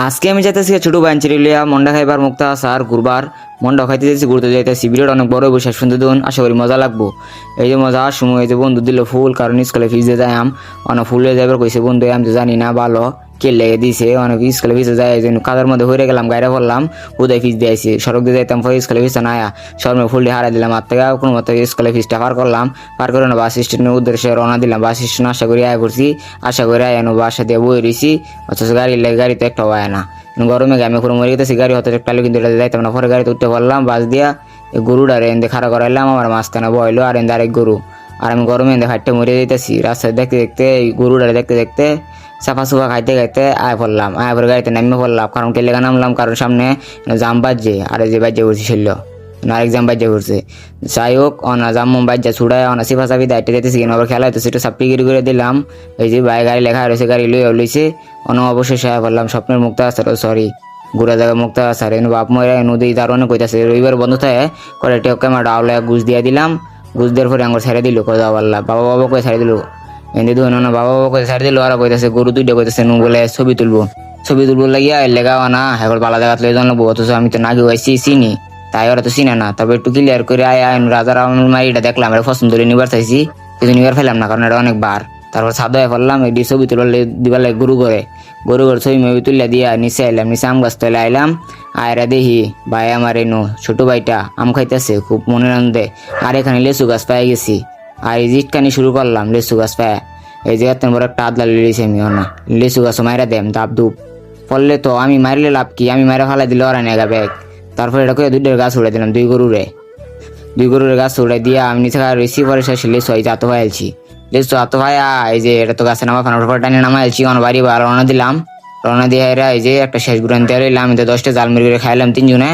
আজকে আমি যাইতেছি ছোট বাঞ্চির লিয়া মন্ডা খাইবার মুক্তা আসার ঘুরবার মন্ডা খাইতে যাইতেছি ঘুরতে যাইতেছি ভিডিওটা অনেক বড় বসে শুনতে দেন আশা করি মজা লাগবো। এই যে মজার সময় এই যে বন্ধু দিল ফুল কারণ স্কুলে ফিজে যায় অনেক ফুলে যাইবার কইছে বন্ধু আমি তো জানি না ভালো কে লেগে দিছে অনেক স্কুলে ফিজে যায় এই জন্য কাদার মধ্যে হয়ে গেলাম গাড়ি পড়লাম উদয় ফিজ দিয়েছি সড়ক দিয়ে যাইতাম পরে স্কুলে ফিজটা না শর্মে ফুলটি হারাই দিলাম আর থেকে কোনো মতো স্কুলে ফিজটা পার করে না বাস স্ট্যান্ডের উদ্দেশ্যে রওনা দিলাম বাস স্ট্যান্ড আশা করি আয়া করছি আশা করি আয়ানো বাসা দিয়ে বই রয়েছি অথচ গাড়ি লেগে গাড়িতে একটা হয় না গরমে আমি কোনো মরে গেছি গাড়ি হতে একটা কিন্তু এটা যাইতাম না পরে গাড়িতে উঠতে পারলাম বাস দিয়া গরুটারে এনে খাড়া করাইলাম আমার মাঝখানে বইলো আর এনে আরেক গরু আর আমি গরমে এনে হাঁটতে মরে যেতেছি রাস্তায় দেখতে দেখতে এই গরুটারে দেখতে দেখতে সাফা সুফা খাইতে খাইতে আয় পড়লাম আয় পরে গাড়িতে নামিয়ে পড়লাম কারণ কে লেগে নামলাম কারণ সামনে জাম বাজছে আর যে বাজ্যে ঘুরছি ছিল আরেক জাম বাজ্যে ঘুরছে যাই হোক অনা জাম বাজ্যা ছুড়ায় অনা সিফা চাপি দায়িত্ব যেতেছি কিনা আবার খেলা হইতো সেটা সাপটি গিরি করে দিলাম এই যে ভাই গাড়ি লেখা রয়েছে গাড়ি লইছে অন অবশেষে আয় পড়লাম স্বপ্নের মুক্তা আসর সরি ঘুরা জায়গা মুক্তা আসার এনে বাপ মরে নদী দারোয়ানে কইতাছে রবিবার বন্ধ থাকে করে ক্যামেরা আওলা গুজ দিয়ে দিলাম গুজ দেওয়ার পরে আঙুর ছেড়ে দিল কোজা পারলা বাবা কয়ে ছেড়ে দিল এনে দিও না বাবা কয়ে ছেড়ে দিল আর কইতাছে গরু দুইটা কইতাছে নু বলে ছবি তুলবো লাগিয়া লেগাও না এখন পালা জায়গা লই জানবো অথচ আমি তো নাকি হয়েছি চিনি তাই ওরা তো চিনে না তবে একটু ক্লিয়ার করে আয় রাজা রামের মারিটা দেখলাম এটা পছন্দ করে নিবার চাইছি কিন্তু নিবার ফেলাম না কারণ এটা অনেক বার তারপর ছাদ হয়ে ফেললাম এই ছবি তুললে দিবার লাগে গরু করে ছবি মেবি তুললে দিয়া নিচে আইলাম নিচে আম গাছ তলে আইলাম আয়রা দেখি ভাই আমার এনো ছোট ভাইটা আম খাইতেছে খুব মনের আনন্দে আর এখানে লেচু গাছ পাই গেছি আর এই জিটকানি শুরু করলাম লেচু গাছ পায় এই যে এত বড় একটা আদলা লিয়েছি আমি না লেচু গাছ মাইরা দেম দাপ দুপ ফললে তো আমি মারলে লাভ কি আমি মাইরা ফেলাই দিলে ওরা নেগা ব্যাগ তারপরে এটা করে দুইটার গাছ উড়াই দিলাম দুই গরুরে গাছ উড়াই দিয়া আমি নিচে রয়েছি পরে শেষে লেচু এই আতো ভাইলছি লেচু আতো ভাই এই যে এটা তো গাছে নামা ফানার টানে নামাইছি অন বাড়ি বা রওনা দিলাম রওনা দিয়ে এরা এই যে একটা শেষ ঘুরান দিয়ে রইলাম আমি তো 10টা জাল মেরে খাইলাম তিনজনে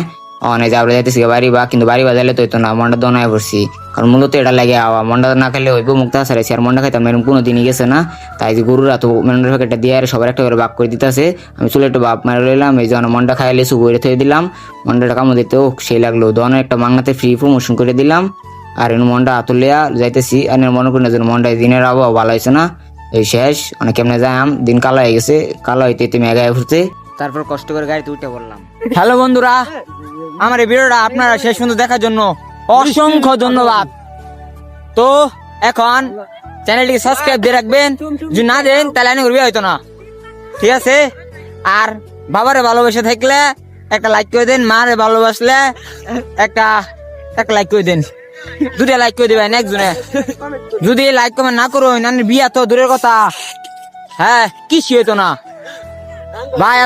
অনেক যাবো যাইতেছি বাড়ি বা কিন্তু বাড়ি বাজাইলে তো না মনটা দনায় পড়ছি কারণ মূলত এটা লাগে আওয়া মনটা না খাইলে হইব মুক্তা সারাইছি আর মনটা খাইতাম এরকম কোনো দিনই গেছে না তাই যে গরুরা তো মেনের প্যাকেটটা দিয়ে আর সবার একটা করে ভাগ করে দিতেছে আমি চুলে একটু বাপ মারে রইলাম এই জন্য মনটা খাইলে সুবইরে থয়ে দিলাম মনটা কামো দিতেও সেই লাগলো দনের একটা মাংনাতে ফ্রি প্রমোশন করে দিলাম আর এর মনটা আতুলিয়া যাইতেছি আর মনে করি না যেন মনটা দিনের আবহাওয়া ভালো হয়েছে না এই শেষ অনেক কেমনে যাই দিন কালা হয়ে গেছে কালা হইতে মেঘায় ঘুরতে তারপর কষ্ট করে গাড়িতে উঠে পড়লাম। হ্যালো বন্ধুরা, আমার এই ভিডিওটা আপনারা শেষ পর্যন্ত দেখার জন্য অসংখ্য ধন্যবাদ। তো এখন চ্যানেলটিকে সাবস্ক্রাইব দিয়ে রাখবেন, যদি না দেন তাহলে আমি করবি হয়তো না, ঠিক আছে? আর বাবারে ভালোবেসে থাকলে একটা লাইক করে দেন, মারে ভালোবাসলে একটা লাইক করে দেন, দুটা লাইক করে দিবেন একজনে। যদি লাইক কমেন্ট না করো বিয়া তো দূরের কথা, হ্যাঁ কিছু হইতো না ভাই।